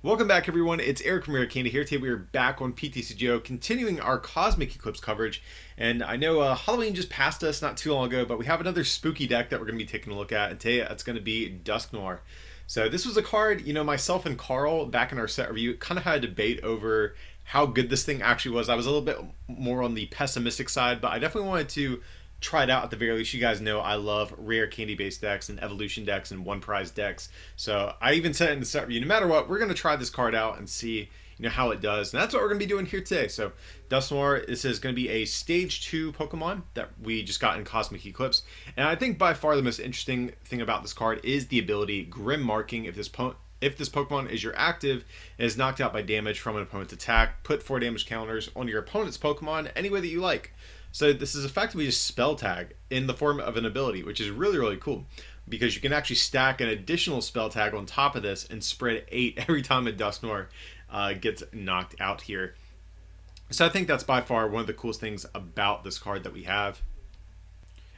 Welcome back, everyone. It's Eric from Rare Candy here. Today we are back on PTCGO, continuing our Cosmic Eclipse coverage. And I know Halloween just passed us not too long ago, but we have another spooky deck that we're going to be taking a look at. And today it's going to be Dusknoir. So this was a card, myself and Carl back in our set review kind of had a debate over how good this thing actually was. I was a little bit more on the pessimistic side, but I definitely wanted to try it out at the very least. You guys know I love rare candy based decks and evolution decks and one prize decks. So I even said in the set review, no matter what, we're going to try this card out and see how it does. And that's what we're going to be doing here today. So Dusknoir, this is going to be a stage 2 Pokemon that we just got in Cosmic Eclipse. And I think by far the most interesting thing about this card is the ability Grim Marking. If this Pokemon is your active and is knocked out by damage from an opponent's attack, put 4 damage counters on your opponent's Pokemon any way that you like. So this is effectively just spell tag in the form of an ability, which is really, really cool because you can actually stack an additional spell tag on top of this and spread 8 every time a Dusknoir gets knocked out here. So I think that's by far one of the coolest things about this card that we have.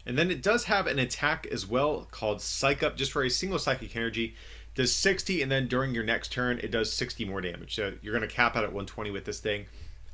And then it does have an attack as well called Psych Up, just for a single psychic energy. Does 60, and then during your next turn it does 60 more damage. So you're going to cap out at 120 with this thing.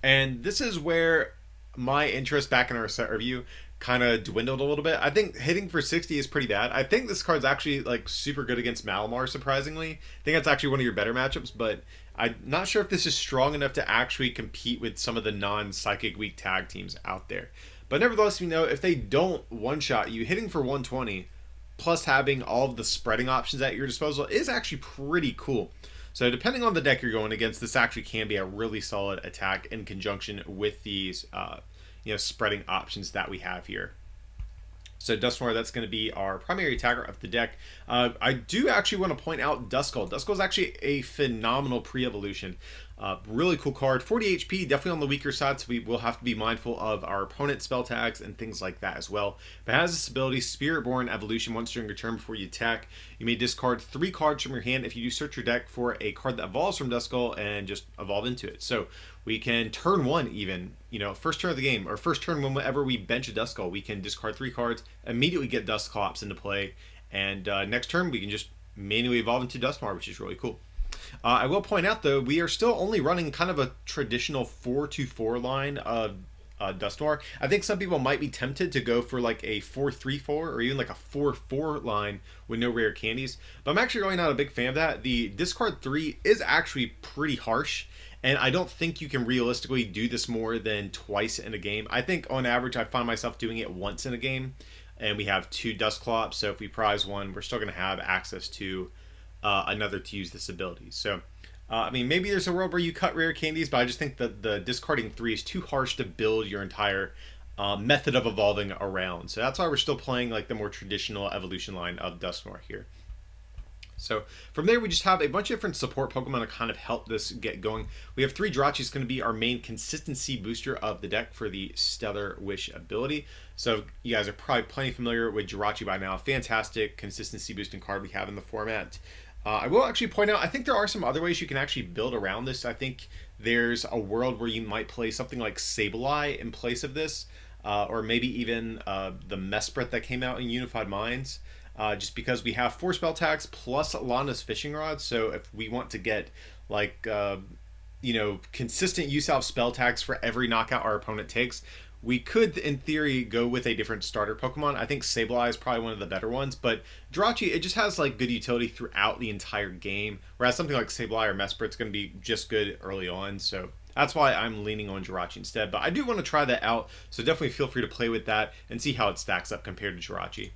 And this is where my interest back in our set review kind of dwindled a little bit. I think hitting for 60 is pretty bad. I think this card's actually like super good against Malamar, surprisingly. I think that's actually one of your better matchups, but I'm not sure if this is strong enough to actually compete with some of the non-psychic weak tag teams out there. But nevertheless, if they don't one-shot you, hitting for 120 plus having all of the spreading options at your disposal is actually pretty cool. So depending on the deck you're going against, this actually can be a really solid attack in conjunction with these spreading options that we have here. So Dusknoir, that's going to be our primary attacker of the deck. I do actually want to point out Duskull. Duskull is actually a phenomenal pre-evolution. Really cool card. 40 HP, definitely on the weaker side, so we will have to be mindful of our opponent's spell tags and things like that as well. But it has this ability, Spirit-Born Evolution. Once during your turn before you attack, you may discard 3 cards from your hand. If you do, search your deck for a card that evolves from Duskull and just evolve into it. So we can turn 1 even, first turn of the game, or first turn whenever we bench a Duskull, we can discard 3 cards, immediately get Dusclops into play, and next turn we can just manually evolve into Dusknoir, which is really cool. I will point out, though, we are still only running kind of a traditional 4-2-4 line of Dusknoir. I think some people might be tempted to go for like a 4-3-4 or even like a 4-4 line with no rare candies, but I'm actually really not a big fan of that. The discard 3 is actually pretty harsh, and I don't think you can realistically do this more than twice in a game. I think on average I find myself doing it once in a game, and we have 2 Dusclops, so if we prize 1, we're still going to have access to another to use this ability. So maybe there's a world where you cut rare candies, but I just think that the discarding 3 is too harsh to build your entire method of evolving around. So that's why we're still playing like the more traditional evolution line of Dusknoir here. So from there, we just have a bunch of different support Pokemon to kind of help this get going. We have 3 Jirachi is going to be our main consistency booster of the deck for the Stellar Wish ability. So you guys are probably plenty familiar with Jirachi by now. Fantastic consistency boosting card we have in the format. I will actually point out, I think there are some other ways you can actually build around this. I think there's a world where you might play something like Sableye in place of this, or maybe even the Mesprit that came out in Unified Minds. Just because we have 4 spell tags plus Lana's Fishing Rod, so if we want to get like consistent use out of spell tags for every knockout our opponent takes, we could in theory go with a different starter Pokemon. I think Sableye is probably one of the better ones, but Jirachi, it just has like good utility throughout the entire game, whereas something like Sableye or Mesprit's going to be just good early on. So that's why I'm leaning on Jirachi instead, but I do want to try that out, so definitely feel free to play with that and see how it stacks up compared to Jirachi.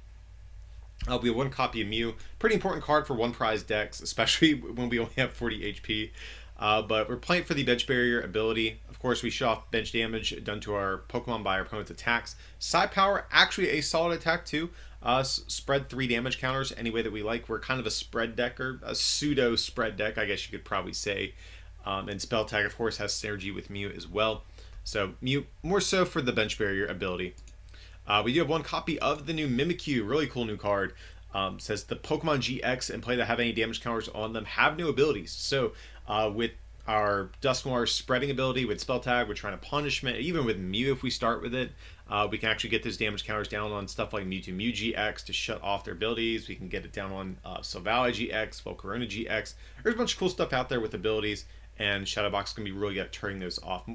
We have 1 copy of Mew. Pretty important card for one prize decks, especially when we only have 40 HP. But we're playing for the bench barrier ability. Of course, we show off bench damage done to our Pokemon by our opponent's attacks. Psi Power, actually a solid attack too. Spread 3 damage counters any way that we like. We're kind of a spread deck, or a pseudo spread deck, I guess you could probably say. And Spell Tag, of course, has synergy with Mew as well. So Mew more so for the bench barrier ability. We do have 1 copy of the new Mimikyu, really cool new card. Says the Pokemon GX and play that have any damage counters on them have new abilities. So with our Dusknoir spreading ability with spell tag, with Shrine of Punishment, even with Mew if we start with it. We can actually get those damage counters down on stuff like Mewtwo Mew GX to shut off their abilities. We can get it down on Sylvalia GX, Volcarona GX. There's a bunch of cool stuff out there with abilities, and Shadowbox can be really good at turning those off.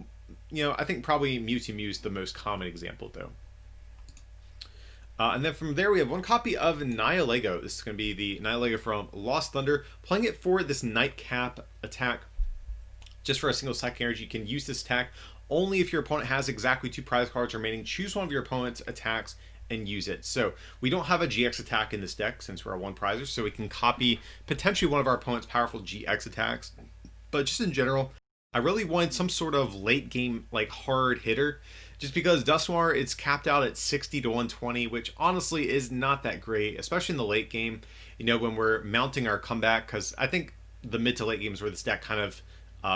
I think probably Mewtwo Mew is the most common example, though. And then from there, we have one copy of Nihilego. This is going to be the Nihilego from Lost Thunder. Playing it for this Nightcap attack, just for a single psychic energy. You can use this attack only if your opponent has exactly 2 prize cards remaining. Choose one of your opponent's attacks and use it. So we don't have a GX attack in this deck since we're a 1-prizer, so we can copy potentially one of our opponent's powerful GX attacks. But just in general, I really wanted some sort of late game like hard hitter, just because Dusknoir, it's capped out at 60 to 120, which honestly is not that great, especially in the late game, when we're mounting our comeback, because I think the mid to late games where this deck kind of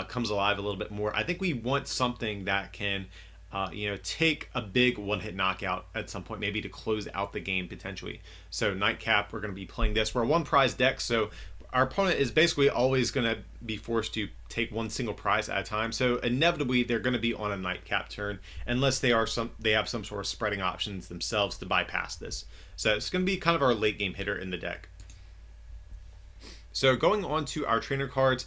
comes alive a little bit more, I think we want something that can take a big one-hit knockout at some point, maybe to close out the game potentially. So Nightcap, we're going to be playing this. We're a 1-prize deck, so our opponent is basically always going to be forced to take one single prize at a time. So inevitably, they're going to be on a Nightcap turn unless they have some sort of spreading options themselves to bypass this. So it's going to be kind of our late game hitter in the deck. So going on to our trainer cards,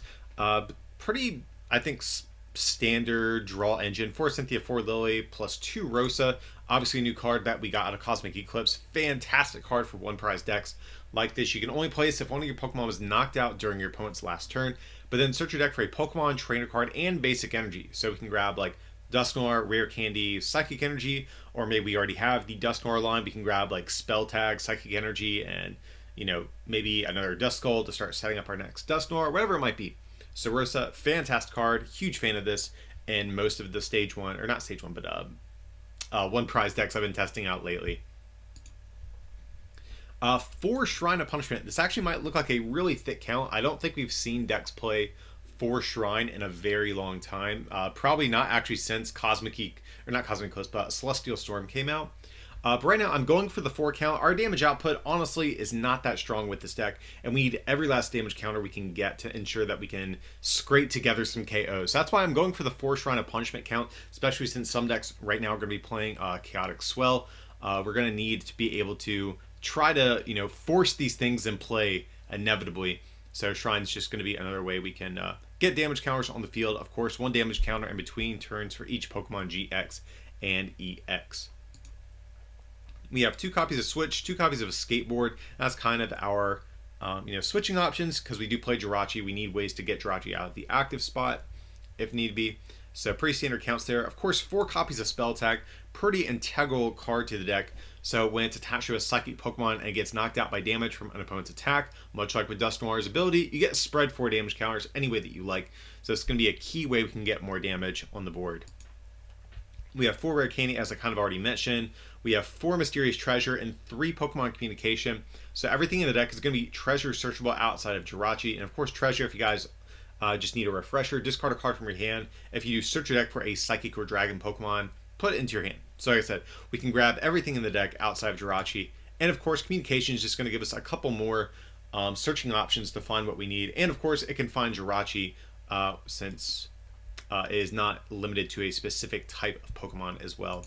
pretty, I think, standard draw engine. 4 Cynthia, 4 Lily, plus 2 Rosa. Obviously a new card that we got out of Cosmic Eclipse. Fantastic card for 1-prize decks like this. You can only play this if one of your Pokemon was knocked out during your opponent's last turn. But then search your deck for a Pokemon, trainer card, and basic energy. So we can grab like Dusknoir, Rare Candy, Psychic Energy, or maybe we already have the Dusknoir line. We can grab like Spell Tag, Psychic Energy, and maybe another Duskull to start setting up our next Dusknoir, whatever it might be. So Rosa, fantastic card. Huge fan of this in most of the stage 1, or not stage 1, but 1-prize decks I've been testing out lately. For Shrine of Punishment, this actually might look like a really thick count. I don't think we've seen decks play 4 Shrine in a very long time. Probably not actually since Celestial Storm came out. But right now, I'm going for the 4 count. Our damage output, honestly, is not that strong with this deck, and we need every last damage counter we can get to ensure that we can scrape together some KOs. So that's why I'm going for the 4 Shrine of Punishment count, especially since some decks right now are going to be playing Chaotic Swell. We're going to need to be able to try to, force these things in play inevitably. So Shrine's just going to be another way we can get damage counters on the field. Of course, 1 damage counter in between turns for each Pokemon GX and EX. We have 2 copies of Switch, 2 copies of a Skateboard. That's kind of our, switching options, because we do play Jirachi. We need ways to get Jirachi out of the active spot if need be. So pretty standard counts there. Of course, 4 copies of Spell Tag. Pretty integral card to the deck. So when it's attached to a Psychic Pokemon and it gets knocked out by damage from an opponent's attack, much like with Dusknoir's ability, you get spread 4 damage counters any way that you like. So it's going to be a key way we can get more damage on the board. We have 4 Rare Candy, as I kind of already mentioned. We have 4 Mysterious Treasure and 3 Pokemon Communication. So everything in the deck is going to be treasure searchable outside of Jirachi. And of course, treasure, if you guys just need a refresher, discard a card from your hand. If you do search your deck for a Psychic or Dragon Pokemon, put it into your hand. So like I said, we can grab everything in the deck outside of Jirachi. And of course, Communication is just going to give us a couple more searching options to find what we need. And of course, it can find Jirachi since it is not limited to a specific type of Pokemon as well.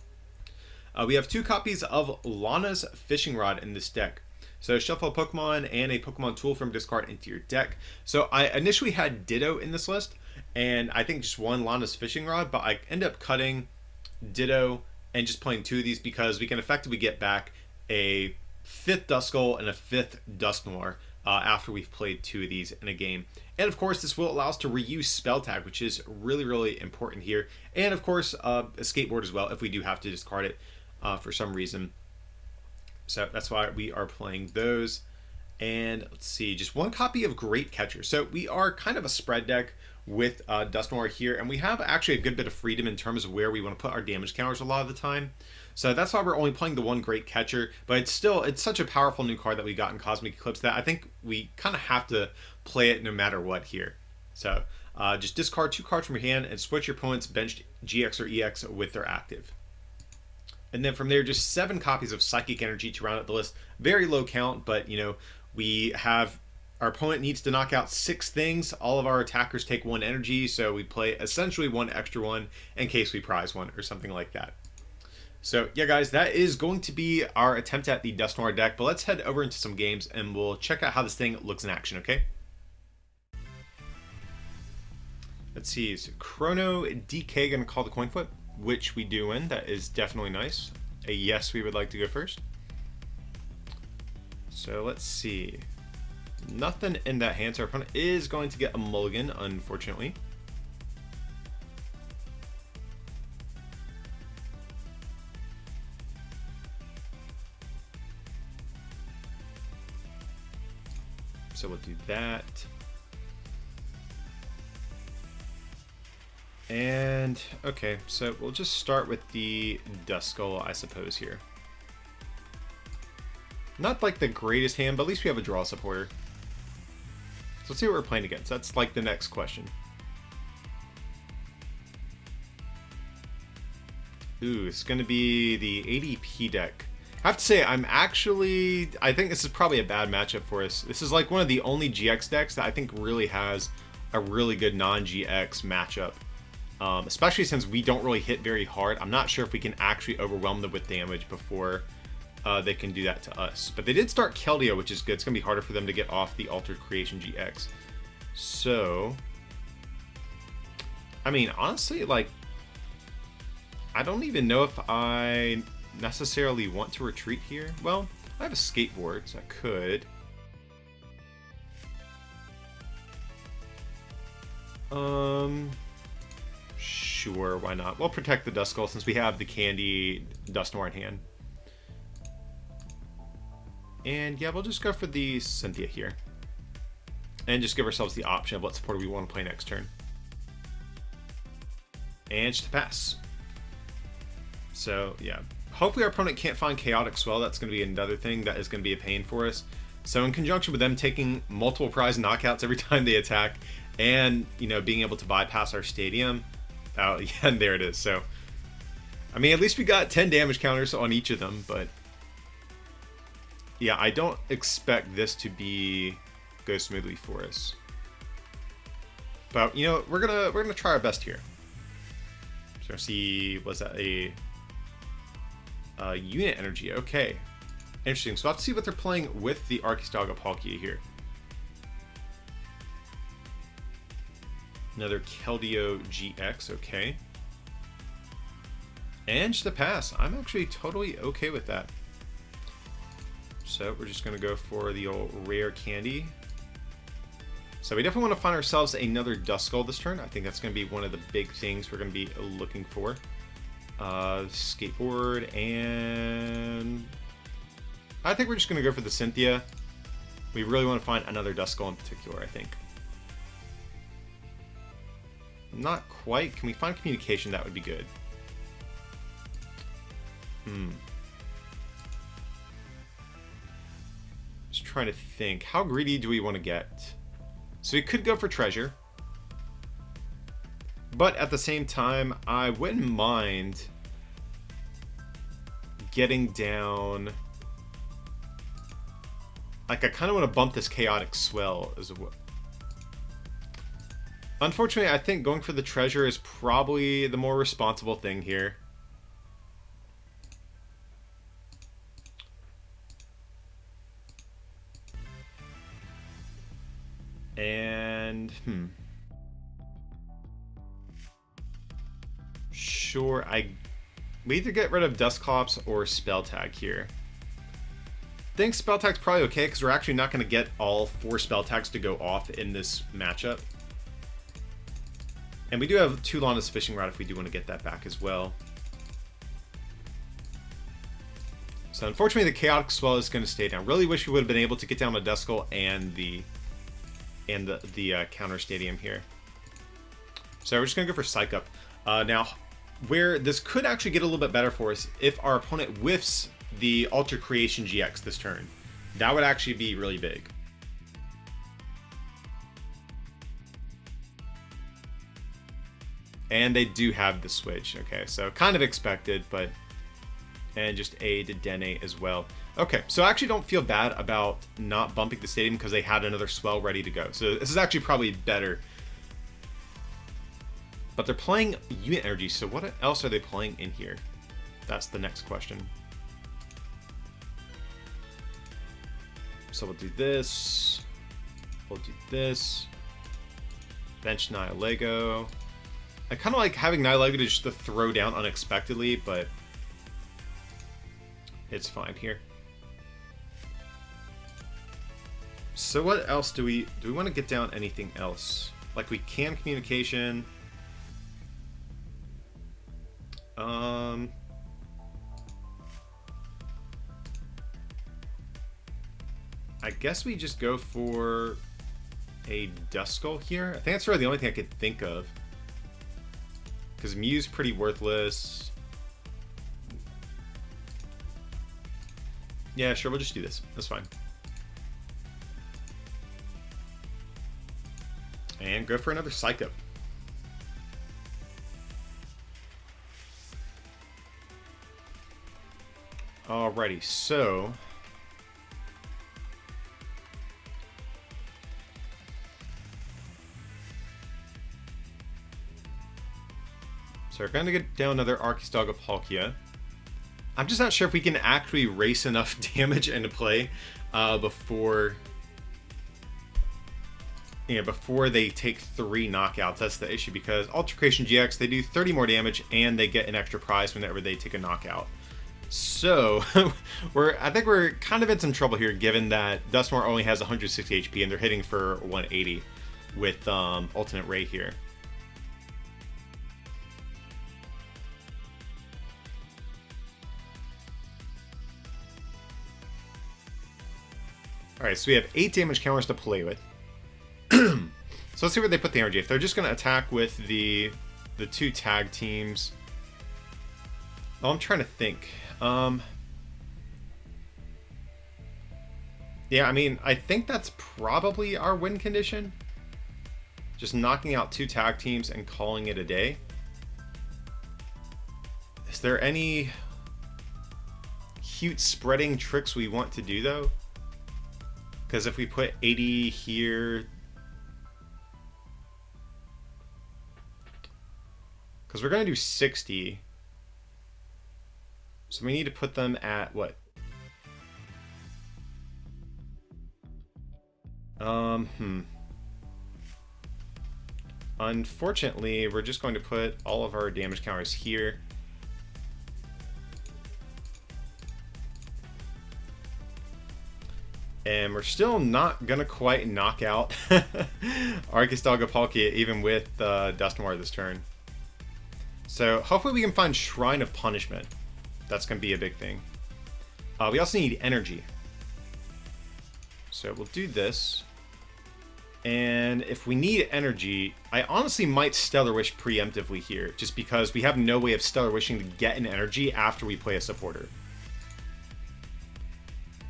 We have 2 copies of Lana's Fishing Rod in this deck. So shuffle a Pokemon and a Pokemon tool from discard into your deck. So I initially had Ditto in this list, and I think just 1 Lana's Fishing Rod, but I end up cutting Ditto and just playing 2 of these because we can effectively get back a 5th Duskull and a 5th Dusknoir after we've played 2 of these in a game. And of course, this will allow us to reuse Spell Tag, which is really, really important here. And of course, a Skateboard as well if we do have to discard it for some reason. So that's why we are playing those. And let's see, just 1 copy of Great Catcher. So we are kind of a spread deck with Dusknoir here, and we have actually a good bit of freedom in terms of where we want to put our damage counters a lot of the time. So that's why we're only playing the 1 Great Catcher, but it's such a powerful new card that we got in Cosmic Eclipse that I think we kind of have to play it no matter what here. So just discard 2 cards from your hand and switch your opponent's benched GX or EX with their active. And then from there, just 7 copies of Psychic Energy to round out the list. Very low count, but we have Our opponent needs to knock out 6 things. All of our attackers take 1 energy, so we play essentially 1 extra one in case we prize one or something like that. So yeah, guys, that is going to be our attempt at the Dusknoir deck, but let's head over into some games and we'll check out how this thing looks in action, okay? Let's see, so Chrono DK gonna call the coin flip, which we do win. That is definitely nice. A yes, we would like to go first. So let's see. Nothing in that hand, so our opponent is going to get a mulligan, unfortunately. So we'll do that. And, okay, so we'll just start with the Duskull, I suppose, here. Not like the greatest hand, but at least we have a draw supporter. So let's see what we're playing against. That's like the next question. Ooh, it's going to be the ADP deck. I have to say, I think this is probably a bad matchup for us. This is like one of the only GX decks that I think really has a really good non-GX matchup. Especially since we don't really hit very hard. I'm not sure if we can actually overwhelm them with damage before they can do that to us. But they did start Keldeo, which is good. It's going to be harder for them to get off the Altered Creation GX. So, I mean, honestly, like, I don't even know if I necessarily want to retreat here. Well, I have a skateboard, so I could. Sure, why not? We'll protect the Duskull since we have the Candy Dusknoir in hand. And yeah, we'll just go for the Cynthia here. And just give ourselves the option of what supporter we want to play next turn. And just to pass. So yeah, hopefully our opponent can't find Chaotic Swell. That's going to be another thing that is going to be a pain for us. So in conjunction with them taking multiple prize knockouts every time they attack, and you know, being able to bypass our stadium. Oh yeah, and there it is. So I mean, at least we got 10 damage counters on each of them, but yeah, I don't expect this to go smoothly for us. But you know, we're gonna try our best here. So see, was that a unit energy? Okay, interesting. So I'll have to see what they're playing with the Archistog of Palkia here. Another Keldeo GX, okay. And just a pass. I'm actually totally okay with that. So we're just gonna go for the old rare candy. So we definitely want to find ourselves another Duskull this turn. I think that's gonna be one of the big things we're gonna be looking for. Skateboard, and I think we're just gonna go for the Cynthia. We really want to find another Duskull in particular, I think. Not quite. Can we find communication? That would be good. Just trying to think. How greedy do we want to get? So we could go for treasure. But at the same time, I wouldn't mind getting down. Like, I kind of want to bump this Chaotic Swell as well. Unfortunately, I think going for the treasure is probably the more responsible thing here. And, sure, we either get rid of Dusclops or Spell Tag here. I think Spell Tag's probably okay because we're actually not going to get all 4 Spell Tags to go off in this matchup. And we do have Tulana's Fishing Rod if we do want to get that back as well. So unfortunately, the Chaotic Swell is going to stay down. Really wish we would have been able to get down the Duskull and the counter stadium here. So we're just going to go for Psych Up. Now, where this could actually get a little bit better for us if our opponent whiffs the Altered Creation GX this turn. That would actually be really big. And they do have the switch. Okay, so kind of expected, but... And just a to Dene as well. Okay, so I actually don't feel bad about not bumping the stadium because they had another swell ready to go. So this is actually probably better. But they're playing unit energy, so what else are they playing in here? That's the next question. So we'll do this. We'll do this. Bench Nihilego. I kind of like having Nihilego to just to throw down unexpectedly, but it's fine here. So what else do we want to get down anything else? Like we can communication. I guess we just go for a Duskull here. I think that's really the only thing I could think of. Because Mew's pretty worthless. Yeah, sure, we'll just do this. That's fine. And go for another Psycho. Alrighty, so we're going to get down another Archistalga. I'm just not sure if we can actually race enough damage into play before they take 3 knockouts. That's the issue, because Altercation GX, they do 30 more damage and they get an extra prize whenever they take a knockout. So I think we're kind of in some trouble here, given that Dusknoir only has 160 HP and they're hitting for 180 with Ultimate Ray here. Alright, so we have 8 damage counters to play with. So let's see where they put the energy. If they're just going to attack with the 2 tag teams. Oh, I'm trying to think. Yeah, I mean, I think that's probably our win condition. Just knocking out 2 tag teams and calling it a day. Is there any cute spreading tricks we want to do, though? Because if we put 80 here... Because we're going to do 60. So we need to put them at what? Unfortunately, we're just going to put all of our damage counters here. And we're still not going to quite knock out Archistalga even with Dusknoir this turn. So hopefully we can find Shrine of Punishment. That's going to be a big thing. We also need energy. So we'll do this. And if we need energy, I honestly might Stellar Wish preemptively here, just because we have no way of Stellar Wishing to get an energy after we play a supporter.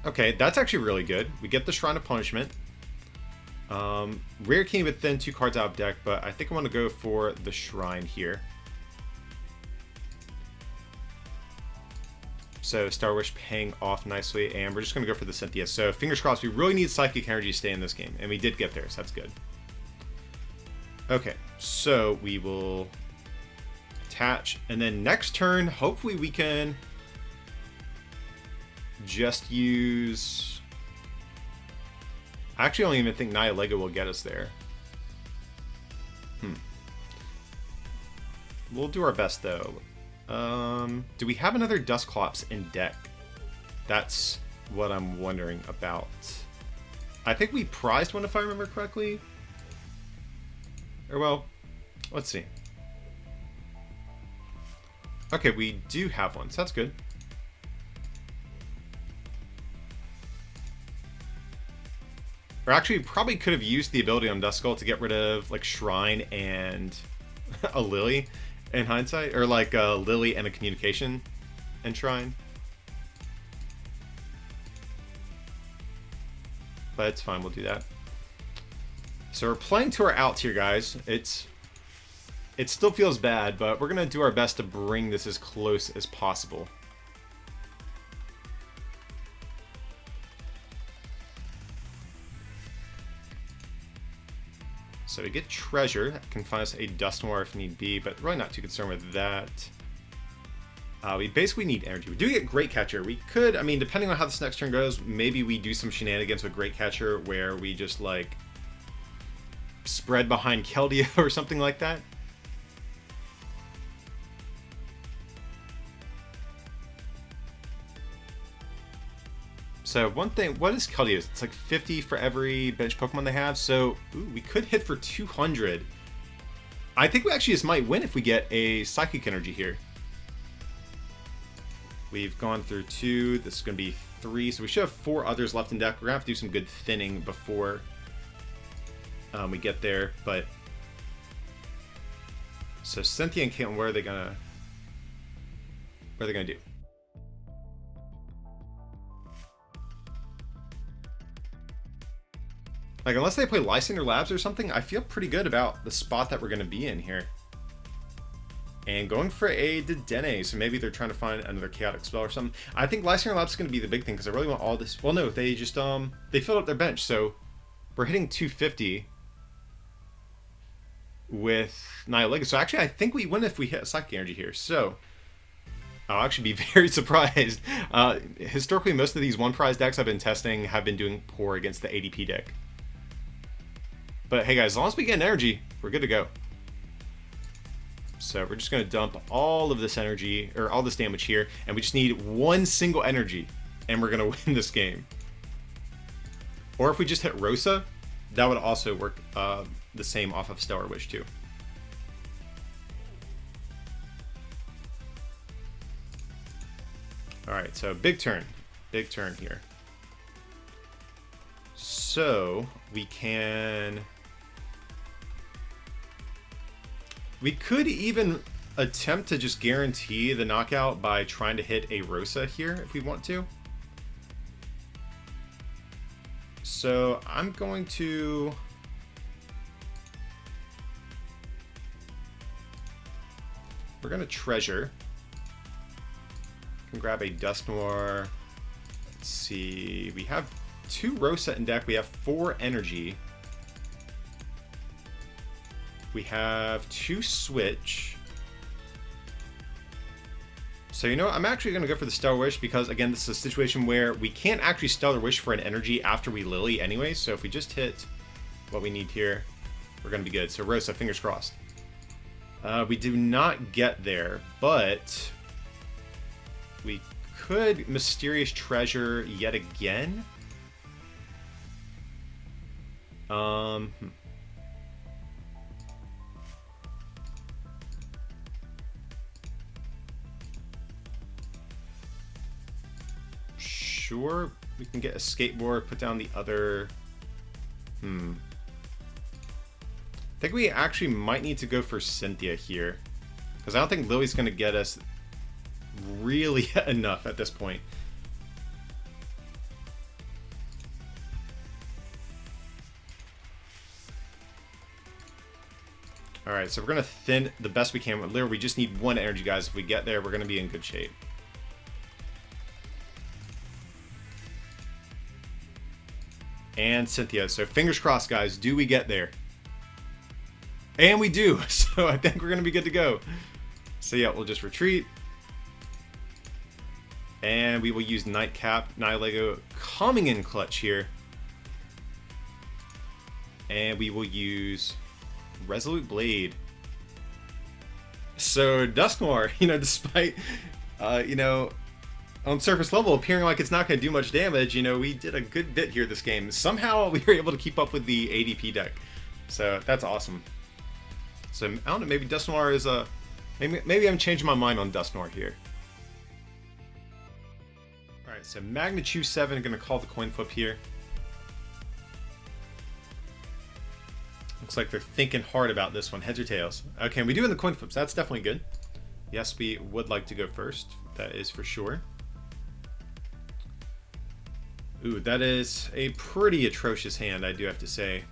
Okay, that's actually really good. We get the Shrine of Punishment. Rare King with thin 2 cards out of deck, but I think I want to go for the Shrine here. So Star Wish paying off nicely, and we're just going to go for the Cynthia. So fingers crossed, we really need Psychic Energy to stay in this game, and we did get there, so that's good. Okay, so we will attach, and then next turn, hopefully we can just use... I actually don't even think Nihilego will get us there. We'll do our best, though. Do we have another Dusclops in deck? That's what I'm wondering about. I think we prized one, if I remember correctly. Or, well, let's see. Okay, we do have one, so that's good. Or actually, we probably could have used the ability on Duskull to get rid of, like, Shrine and a Lily. In hindsight, or like a Lily and a communication and Shrine. But it's fine, we'll do that. So we're playing to our outs here, guys. It still feels bad, but we're gonna do our best to bring this as close as possible. So we get treasure. That can find us a Dusknoir if need be, but really not too concerned with that. We basically need energy. We do get Great Catcher. We could, I mean, depending on how this next turn goes, maybe we do some shenanigans with Great Catcher where we just, like, spread behind Keldeo or something like that. So one thing, what is Keldeo? It's like 50 for every bench Pokemon they have. So ooh, we could hit for 200. I think we actually just might win if we get a Psychic Energy here. We've gone through 2. This is going to be 3. So we should have 4 others left in deck. We're going to have to do some good thinning before we get there. But so Cynthia and Caitlin, what are they gonna do? Like, unless they play Lysander Labs or something, I feel pretty good about the spot that we're going to be in here. And going for a Dedenne, so maybe they're trying to find another Chaotic Spell or something. I think Lysander Labs is going to be the big thing, because I really want all this... Well, no, they just, they filled up their bench, so we're hitting 250 with Nihilega. So actually, I think we win if we hit a Psychic Energy here, so... I'll actually be very surprised. Historically, most of these one-prize decks I've been testing have been doing poor against the ADP deck. But hey guys, as long as we get an energy, we're good to go. So we're just going to dump all of this energy, or all this damage here, and we just need one single energy, and we're going to win this game. Or if we just hit Rosa, that would also work the same off of Stellar Wish too. Alright, so big turn here. So we could even attempt to just guarantee the knockout by trying to hit a Rosa here if we want to. So I'm going to... We're going to treasure. Can grab a Dusknoir. Let's see. We have 2 Rosa in deck. We have 4 energy. We have 2 Switch. So, you know, I'm actually going to go for the Stellar Wish because, again, this is a situation where we can't actually Stellar Wish for an energy after we Lily anyway. So if we just hit what we need here, we're going to be good. So Rosa, fingers crossed. We do not get there, but we could Mysterious Treasure yet again. Sure, we can get a skateboard, put down the other... I think we actually might need to go for Cynthia here. Because I don't think Lily's going to get us really enough at this point. Alright, so we're going to thin the best we can. Literally, we just need 1 energy, guys. If we get there, we're going to be in good shape. And Cynthia. So fingers crossed, guys. Do we get there? And we do. So I think we're going to be good to go. So yeah, we'll just retreat. And we will use Nightcap, Nihilego coming in clutch here. And we will use Resolute Blade. So Dusknoir, you know, despite, you know, on surface level appearing like it's not going to do much damage, you know, we did a good bit here this game. Somehow we were able to keep up with the ADP deck. So that's awesome. So I don't know, maybe Dusknoir is a... Maybe I'm changing my mind on Dusknoir here. Alright, so Magnechu 7, going to call the coin flip here. Looks like they're thinking hard about this one. Heads or tails? Okay, we do in the coin flips. That's definitely good. Yes, we would like to go first. That is for sure. Ooh, that is a pretty atrocious hand, I do have to say.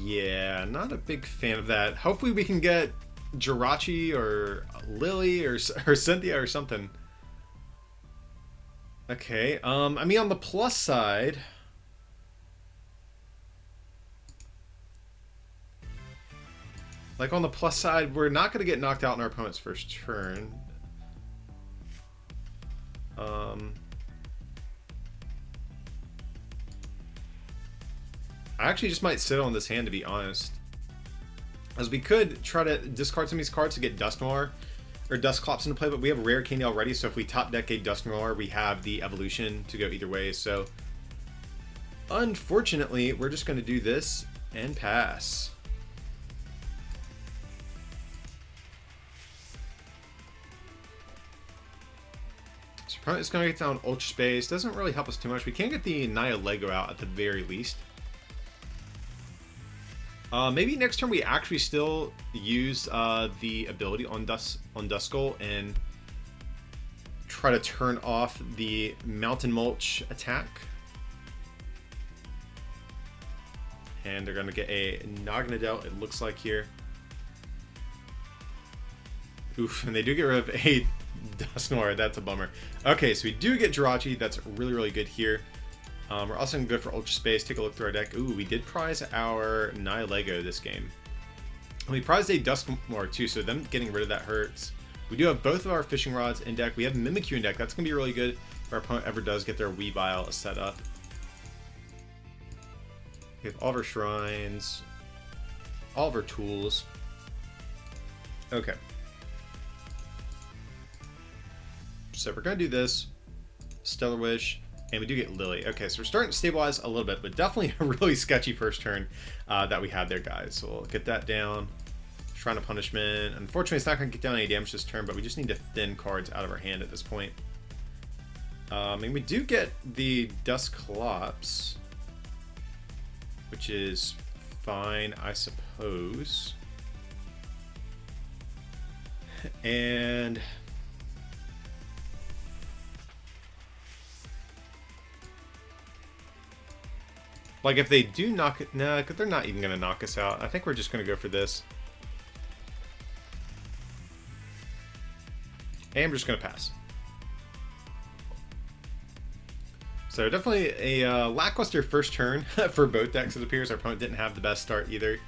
Yeah, not a big fan of that. Hopefully we can get Jirachi or Lily or Cynthia or something. Okay, I mean, on the plus side, like on the plus side, we're not going to get knocked out in our opponent's first turn. I actually just might sit on this hand, to be honest, as we could try to discard some of these cards to get Dusknoir or Dusclops into play, but we have a rare candy already, so if we top deck a Dusknoir, we have the evolution to go either way. So unfortunately, we're just going to do this and pass. So opponent is going to get down Ultra Space. Doesn't really help us too much. We can get the Naya Lego out at the very least. Maybe next turn we actually still use the ability on Duskull and try to turn off the Mountain Mulch attack. And they're going to get a Naganadel, it looks like here. Oof, and they do get rid of a Dusknoir. That's a bummer. Okay, so we do get Jirachi. That's really, really good here. We're also going to go for Ultra Space. Take a look through our deck. Ooh, we did prize our Nihilego this game. And we prized a Dusknoir too, so them getting rid of that hurts. We do have both of our Fishing Rods in deck. We have Mimikyu in deck. That's going to be really good if our opponent ever does get their Weavile set up. We have all of our Shrines, all of our tools. Okay. So we're going to do this. Stellar Wish. And we do get Lily. Okay, so we're starting to stabilize a little bit, but definitely a really sketchy first turn that we had there, guys. So we'll get that down. Shrine of Punishment. Unfortunately, it's not going to get down any damage this turn, but we just need to thin cards out of our hand at this point. And we do get the Dusclops, which is fine, I suppose. And like, if they do knock it... Nah, they're not even going to knock us out. I think we're just going to go for this. And I'm just going to pass. So definitely a lackluster first turn for both decks, it appears. Our opponent didn't have the best start either,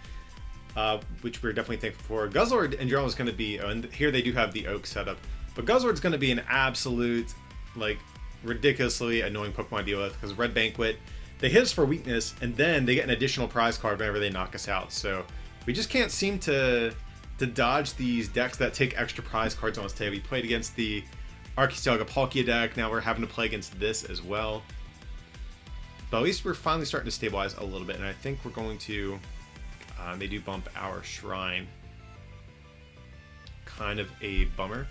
which we're definitely thankful for. Guzzlord in general is going to be... and here they do have the Oak setup. But Guzzlord's going to be an absolute, like, ridiculously annoying Pokemon to deal with, because Red Banquet... They hit us for weakness, and then they get an additional prize card whenever they knock us out. So we just can't seem to dodge these decks that take extra prize cards on us today. We played against the Archistelaga Palkia deck. Now we're having to play against this as well. But at least we're finally starting to stabilize a little bit, and I think we're going to... they do bump our Shrine. Kind of a bummer.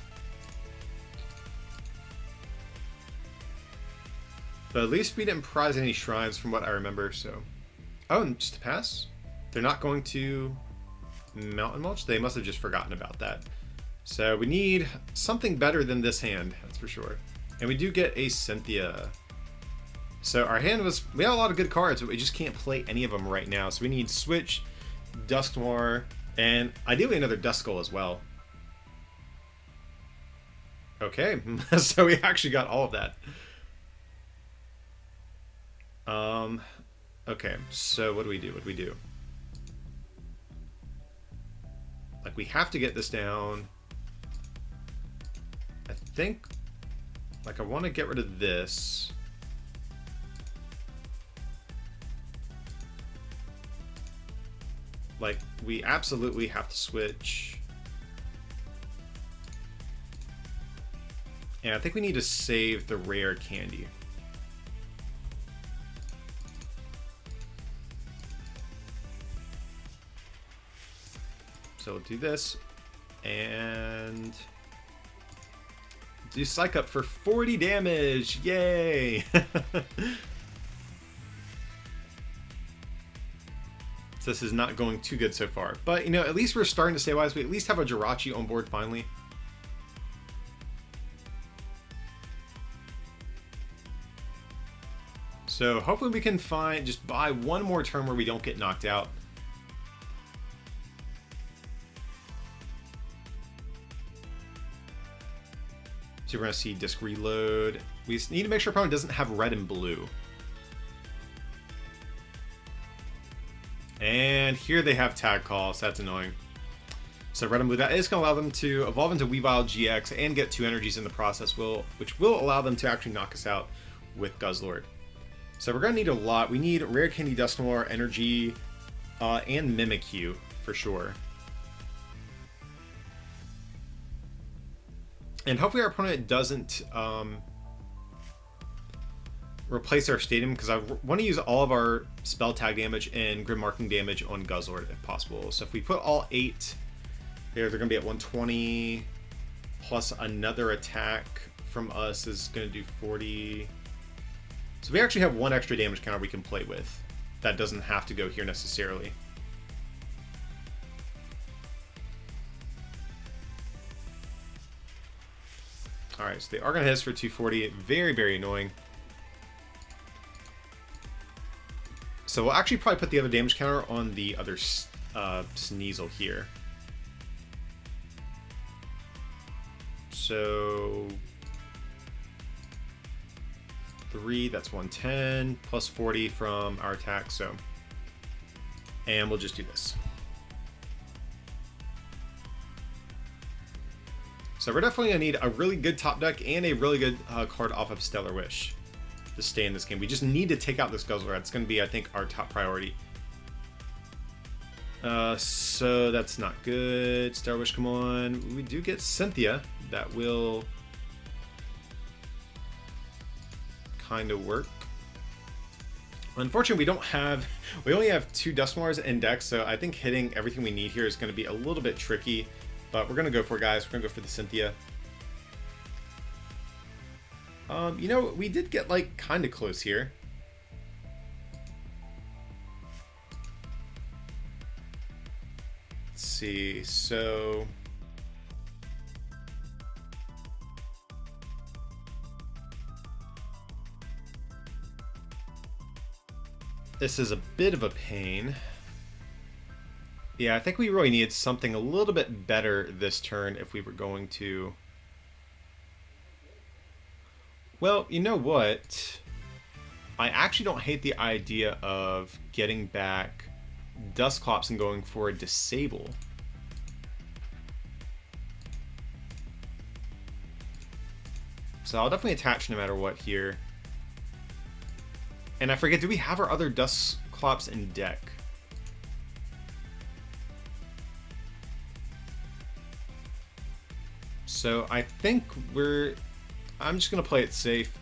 But at least we didn't prize any Shrines from what I remember, so... Oh, and just to pass? They're not going to Mountain Mulch? They must have just forgotten about that. So we need something better than this hand, that's for sure. And we do get a Cynthia. So our hand was... We have a lot of good cards, but we just can't play any of them right now. So we need Switch, Dusknoir, and ideally another Duskull as well. Okay, so we actually got all of that. Okay, so what do we do? What do we do? Like, we have to get this down. I think, like, I want to get rid of this. Like, we absolutely have to switch. And I think we need to save the rare candy. So we'll do this, and do Psych Up for 40 damage! Yay! So this is not going too good so far. But, you know, at least we're starting to stabilize. We at least have a Jirachi on board finally. So hopefully we can just buy one more turn where we don't get knocked out. So we're going to see Disc Reload. We just need to make sure our opponent doesn't have red and blue. And here they have Tag Call, so that's annoying. So Red and Blue, that is going to allow them to evolve into Weavile GX and get 2 energies in the process, which will allow them to actually knock us out with Guzzlord. So we're going to need a lot. We need Rare Candy Dusknoir, Energy, and Mimikyu for sure. And hopefully our opponent doesn't replace our Stadium, because I want to use all of our spell tag damage and grid marking damage on Guzzlord if possible. So if we put all 8 there, they're going to be at 120, plus another attack from us is going to do 40. So we actually have 1 extra damage counter we can play with. That doesn't have to go here necessarily. Alright, so they are going to hit us for 240. Very, very annoying. So we'll actually probably put the other damage counter on the other Sneasel here. So 3, that's 110, plus 40 from our attack, so. And we'll just do this. So we're definitely going to need a really good top deck and a really good card off of Stellar Wish to stay in this game. We just need to take out this Guzzler. That's going to be, I think, our top priority. So that's not good. Stellar Wish, come on. We do get Cynthia. That will kind of work. Unfortunately, we only have 2 Dusknoirs in deck, so I think hitting everything we need here is going to be a little bit tricky. But we're going to go for it, guys. We're going to go for the Cynthia. You know, we did get, like, kind of close here. Let's see. So this is a bit of a pain. Yeah, I think we really needed something a little bit better this turn if we were going to... Well, you know what? I actually don't hate the idea of getting back Dusclops and going for a Disable. So I'll definitely attach no matter what here. And I forget, do we have our other Dusclops in deck? So I think I'm just going to play it safe.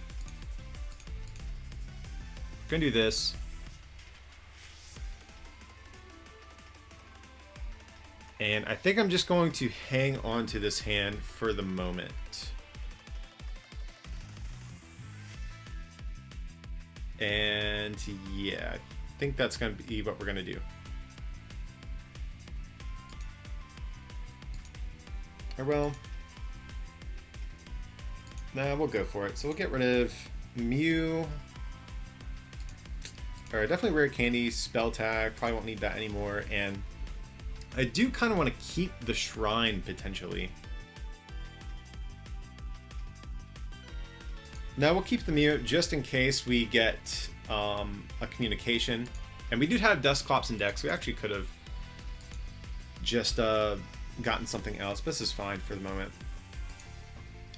Going to do this. And I think I'm just going to hang on to this hand for the moment. And yeah, I think that's going to be what we're going to do. Or well, nah, we'll go for it. So we'll get rid of Mew. Or definitely Rare Candy, Spell Tag. Probably won't need that anymore. And I do kind of want to keep the Shrine potentially. Now we'll keep the Mew just in case we get a communication. And we did have Dusclops in deck, so we actually could have just gotten something else. But this is fine for the moment.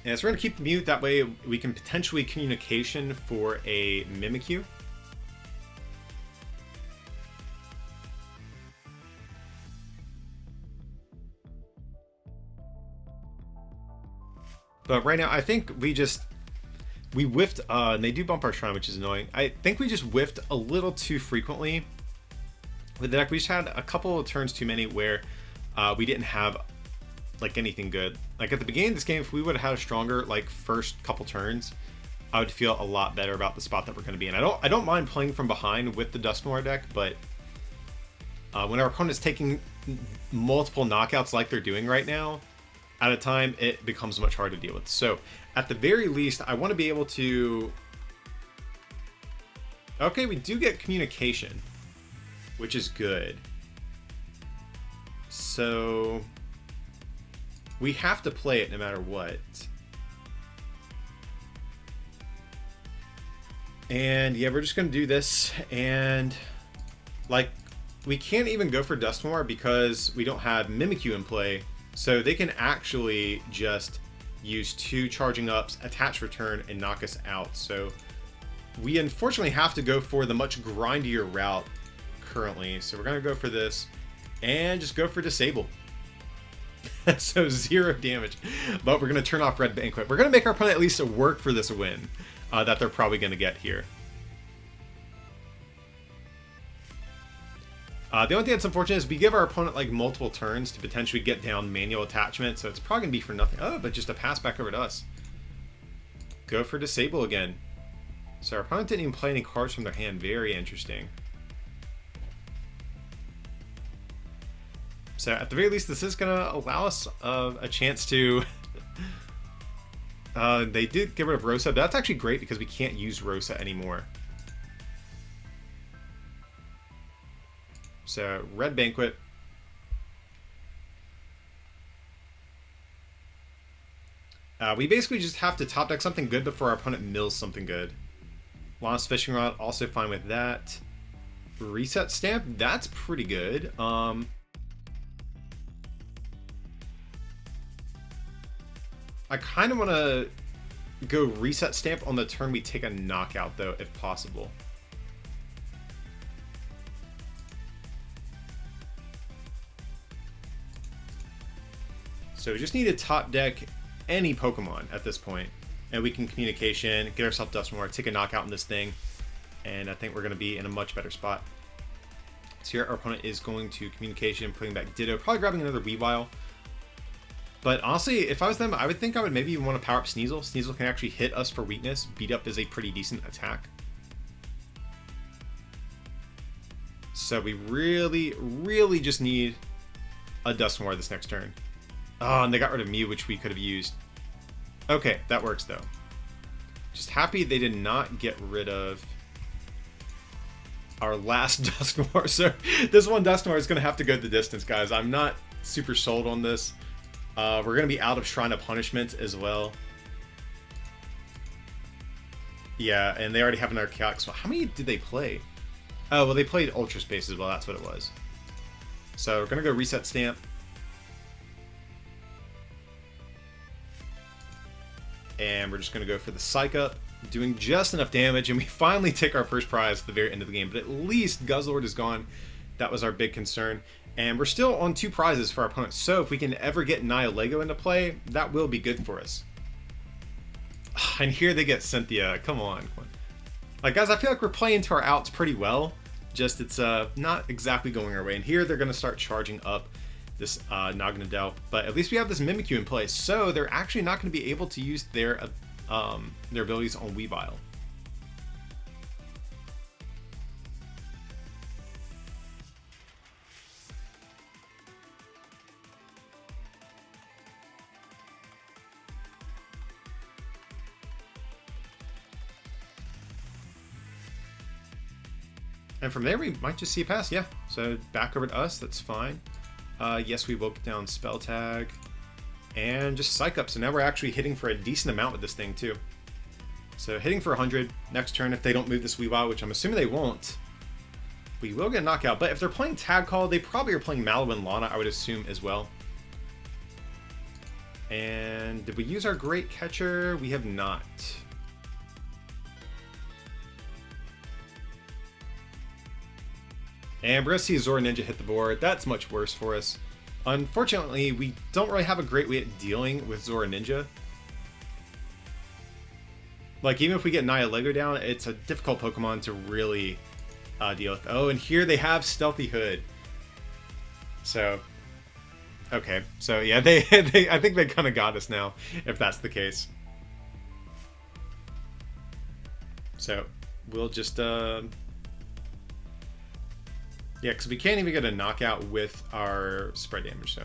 And so we're going to keep the Mew. That way we can potentially communication for a Mimikyu. But right now, I think we whiffed, and they do bump our Shrine, which is annoying. I think we just whiffed a little too frequently with the deck. We just had a couple of turns too many where we didn't have like anything good. Like at the beginning of this game, if we would have had a stronger like first couple turns, I would feel a lot better about the spot that we're going to be in. I don't mind playing from behind with the Dusknoir deck, but when our opponent is taking multiple knockouts like they're doing right now at a time, it becomes much harder to deal with. So at the very least, I want to be able to... Okay, we do get communication, which is good. So we have to play it no matter what. And yeah, we're just going to do this. And like we can't even go for Dusknoir because we don't have Mimikyu in play. So they can actually just use 2 charging ups, attach return, and knock us out. So we unfortunately have to go for the much grindier route currently. So we're going to go for this and just go for disable. So 0 damage. But we're going to turn off Red Banquet. We're going to make our opponent at least work for this win that they're probably going to get here. The only thing that's unfortunate is we give our opponent like multiple turns to potentially get down manual attachment, so it's probably going to be for nothing. Oh, but just a pass back over to us. Go for disable again. So our opponent didn't even play any cards from their hand. Very interesting. So at the very least, this is going to allow us a chance to... they did get rid of Rosa, but that's actually great because we can't use Rosa anymore. So, Red Banquet. We basically just have to top deck something good before our opponent mills something good. Lost Fishing Rod, also fine with that. Reset Stamp, that's pretty good. I kind of want to go Reset Stamp on the turn we take a knockout, though, if possible. So we just need to top deck any Pokemon at this point, and we can Communication, get ourselves Dusknoir, take a knockout in this thing, and I think we're going to be in a much better spot. So here our opponent is going to Communication, putting back Ditto, probably grabbing another Weavile. But honestly, if I was them, I would think I would maybe even want to power up Sneasel. Sneasel can actually hit us for weakness. Beat Up is a pretty decent attack. So we really, really just need a Dusknoir this next turn. Oh, and they got rid of Mew, which we could have used. Okay, that works, though. Just happy they did not get rid of our last Dusknoir. So this one Dusknoir is going to have to go the distance, guys. I'm not super sold on this. We're going to be out of Shrine of Punishment as well. Yeah, and they already have an Archaeotic. So how many did they play? Oh, well, they played Ultra Space as well. That's what it was. So we're going to go Reset Stamp. And we're just going to go for the Psych Up, doing just enough damage, and we finally take our first prize at the very end of the game. But at least Guzzlord is gone. That was our big concern. And we're still on 2 prizes for our opponents, so if we can ever get Nihilego into play, that will be good for us. And here they get Cynthia. Come on. Like, guys, I feel like we're playing to our outs pretty well. Just it's not exactly going our way. And here they're going to start charging up this Naganadel, but at least we have this Mimikyu in place, so they're actually not going to be able to use their abilities on Weavile. And from there we might just see a pass, yeah. So back over to us, that's fine. Yes, we will get down Spell Tag and just Psych Up. So now we're actually hitting for a decent amount with this thing too. So hitting for 100 next turn if they don't move this Weavile, which I'm assuming they won't. We will get a knockout, but if they're playing Tag Call, they probably are playing Malouin Lana, I would assume as well. And did we use our Great Catcher? We have not. And we're going to see Zora Ninja hit the board. That's much worse for us. Unfortunately, we don't really have a great way at dealing with Zora Ninja. Like, even if we get Nihilego down, it's a difficult Pokemon to really deal with. Oh, and here they have Stealthy Hood. So, okay. So, yeah, I think they kind of got us now, if that's the case. So, we'll just... Yeah, because we can't even get a knockout with our spread damage, so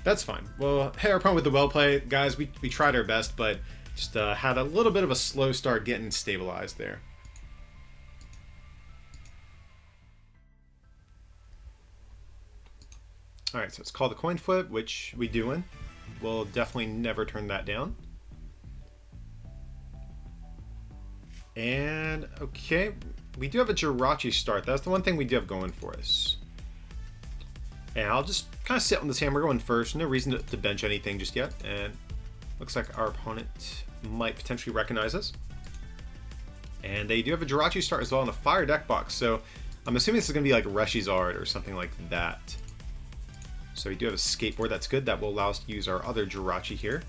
that's fine. Well, hey, our opponent with the well play. Guys, we tried our best, but just had a little bit of a slow start getting stabilized there. All right, so it's called the coin flip, which we doing. We'll definitely never turn that down. And, okay, we do have a Jirachi start. That's the one thing we do have going for us. And I'll just kind of sit on this hand. We're going first. No reason to bench anything just yet. And looks like our opponent might potentially recognize us. And they do have a Jirachi start as well in a fire deck box. So I'm assuming this is going to be like Reshizard or something like that. So we do have a skateboard. That's good. That will allow us to use our other Jirachi here.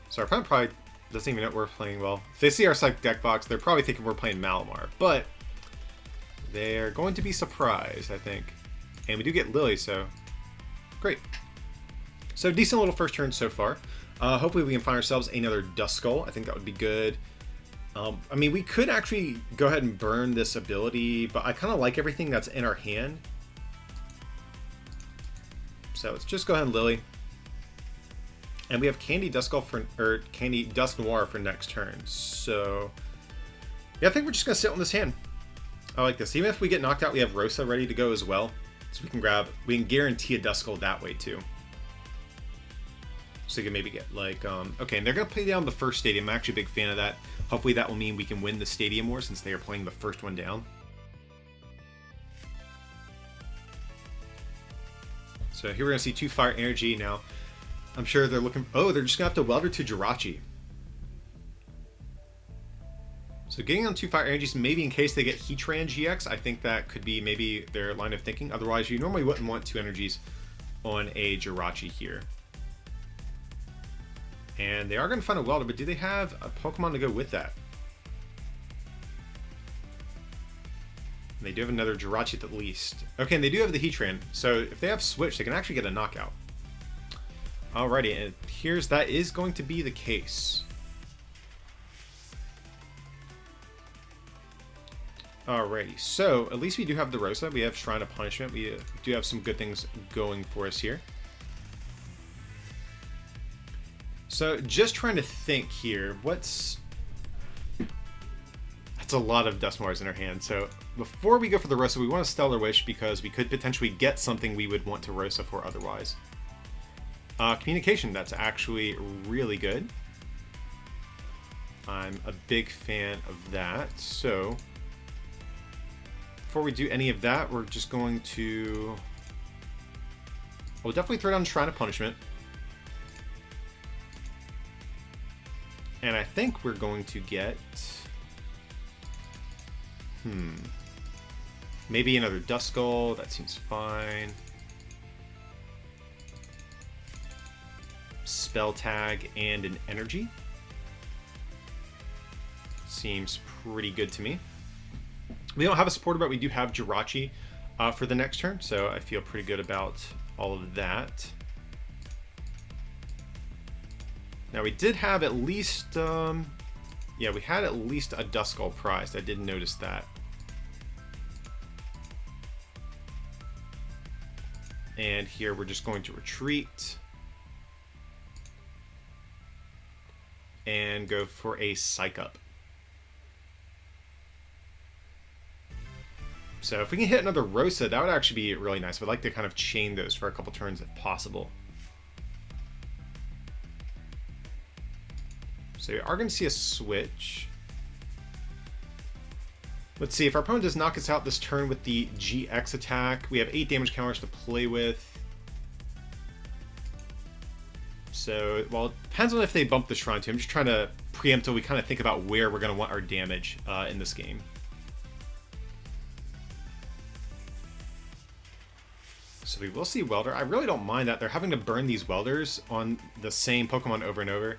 So our opponent probably doesn't even know we're playing well. If they see our psychic deck box, they're probably thinking we're playing Malamar. But they're going to be surprised, I think. And we do get Lily, so great. So decent little first turn so far. Hopefully we can find ourselves another Duskull. I think that would be good. I mean, we could actually go ahead and burn this ability, but I kind of like everything that's in our hand. So let's just go ahead and Lily. And we have Candy Duskull or Candy Dusknoir for next turn. So yeah, I think we're just gonna sit on this hand. I like this. Even if we get knocked out, we have Rosa ready to go as well. So we can guarantee a Duskull that way too. So you can maybe get like, okay, and they're going to play down the first stadium. I'm actually a big fan of that. Hopefully that will mean we can win the stadium war since they are playing the first one down. So here we're going to see 2 fire energy now. I'm sure they're looking, oh, they're just going to have to Welder to Jirachi. So getting on 2 fire energies, maybe in case they get Heatran GX, I think that could be maybe their line of thinking. Otherwise, you normally wouldn't want 2 energies on a Jirachi here. And they are going to find a Welder, but do they have a Pokemon to go with that? And they do have another Jirachi at least. Okay, and they do have the Heatran. So if they have Switch, they can actually get a knockout. Alrighty, and here's that is going to be the case. Alrighty, so at least we do have the Rosa. We have Shrine of Punishment. We do have some good things going for us here. So just trying to think here, that's a lot of Dusknoirs in our hand. So before we go for the Rosa, we want a Stellar Wish because we could potentially get something we would want to Rosa for otherwise. Communication, that's actually really good. I'm a big fan of that. So before we do any of that, we're just going to... we'll definitely throw down Shrine of Punishment. And I think we're going to get... maybe another Duskull. That seems fine. Spell Tag and an Energy. Seems pretty good to me. We don't have a supporter, but we do have Jirachi for the next turn, so I feel pretty good about all of that. Now we did have at least, yeah, we had at least a Duskull prized. I did notice that. And here we're just going to retreat and go for a Psych Up. So if we can hit another Rosa, that would actually be really nice. I'd like to kind of chain those for a couple turns if possible. So we are going to see a switch. Let's see, if our opponent does knock us out this turn with the GX attack, we have 8 damage counters to play with. So, well, it depends on if they bump the Shrine too. I'm just trying to preempt till we kind of think about where we're going to want our damage in this game. So we will see Welder. I really don't mind that. They're having to burn these Welders on the same Pokemon over and over.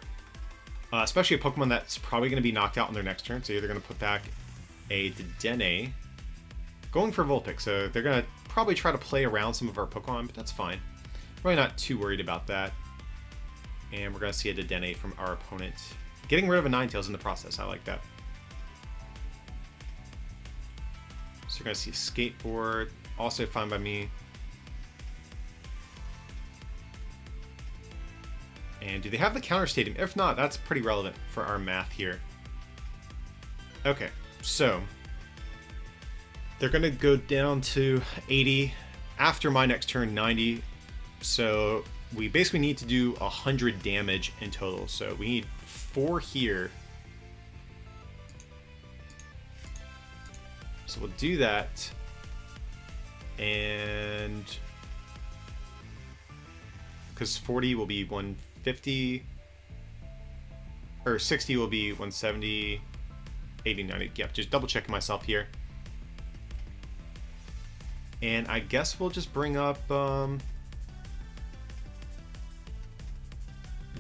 Especially a Pokemon that's probably going to be knocked out on their next turn. So you're going to put back a Dedenne. Going for Vulpix. So they're going to probably try to play around some of our Pokemon, but that's fine. Probably not too worried about that. And we're going to see a Dedenne from our opponent. Getting rid of a Ninetales in the process. I like that. So you're going to see a Skateboard. Also fine by me. And do they have the counter stadium? If not, that's pretty relevant for our math here. Okay, so they're going to go down to 80 after my next turn, 90. So we basically need to do 100 damage in total. So we need 4 here So we'll do that. And because 40 will be 150, or 60 will be 170, 80, 90. Yep, just double checking myself here. And I guess we'll just bring up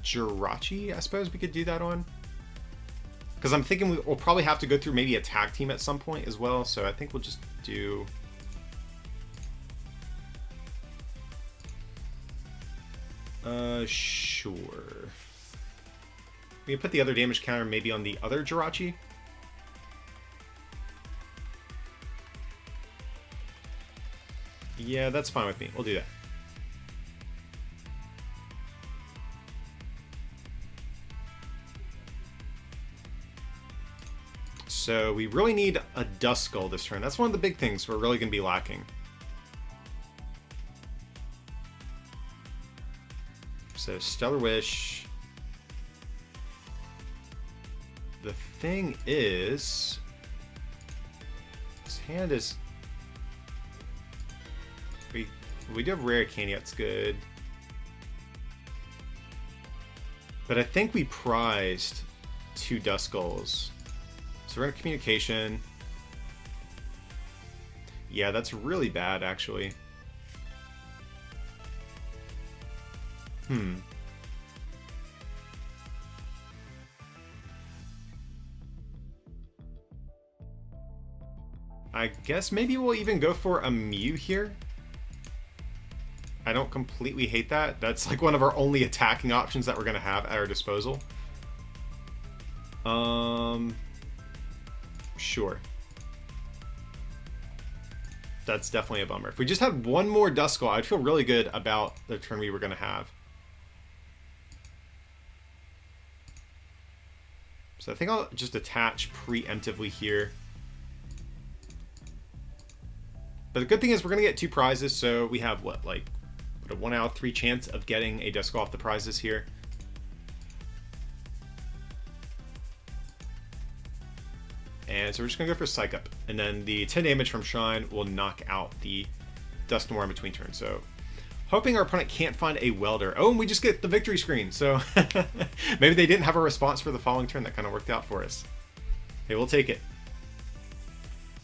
Jirachi, I suppose we could do that on. Because I'm thinking we'll probably have to go through maybe a tag team at some point as well. So I think we'll just do... sure. We can put the other damage counter maybe on the other Jirachi. Yeah, that's fine with me. We'll do that. So we really need a Duskull this turn. That's one of the big things we're really going to be lacking. So Stellar Wish. The thing is, his hand is... We do have Rare Candy, that's good. But I think we prized 2 Duskulls. So we're in Communication. Yeah, that's really bad, actually. I guess maybe we'll even go for a Mew here. I don't completely hate that. That's like one of our only attacking options that we're going to have at our disposal. Sure. That's definitely a bummer. If we just had one more Duskull, I'd feel really good about the turn we were going to have. So I think I'll just attach preemptively here. But the good thing is we're going to get 2 prizes, so we have what, like a 1 out of 3 chance of getting a Duskull off the prizes here. And so we're just going to go for Psych Up. And then the 10 damage from Shrine will knock out the Dusknoir in between turns. So hoping our opponent can't find a Welder. Oh, and we just get the victory screen. So maybe they didn't have a response for the following turn. That kind of worked out for us. Okay, we'll take it.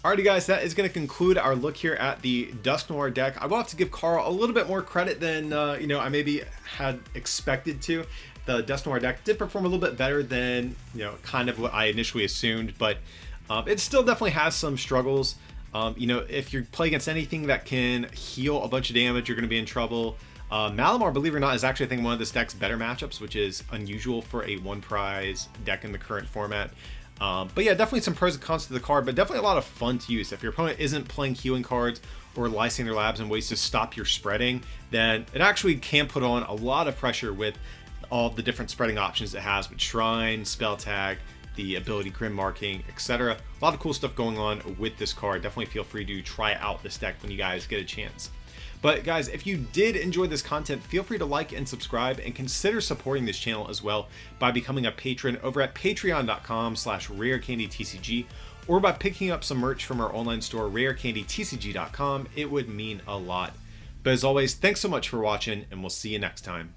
Alrighty guys, that is going to conclude our look here at the Dusknoir deck. I will have to give Carl a little bit more credit than I maybe had expected to. The Dusknoir deck did perform a little bit better than kind of what I initially assumed, but it still definitely has some struggles. If you're playing against anything that can heal a bunch of damage, you're going to be in trouble. Malamar, believe it or not, is actually I think one of this deck's better matchups, which is unusual for a 1 prize deck in the current format. But yeah, definitely some pros and cons to the card, but definitely a lot of fun to use. If your opponent isn't playing healing cards or lysing their labs in ways to stop your spreading, then it actually can put on a lot of pressure with all the different spreading options it has with Shrine, Spell Tag, the ability Grim Marking, etc. A lot of cool stuff going on with this card. Definitely feel free to try out this deck when you guys get a chance. But guys, if you did enjoy this content, feel free to like and subscribe, and consider supporting this channel as well by becoming a patron over at patreon.com/rarecandytcg, or by picking up some merch from our online store, rarecandytcg.com. It would mean a lot. But as always, thanks so much for watching, and we'll see you next time.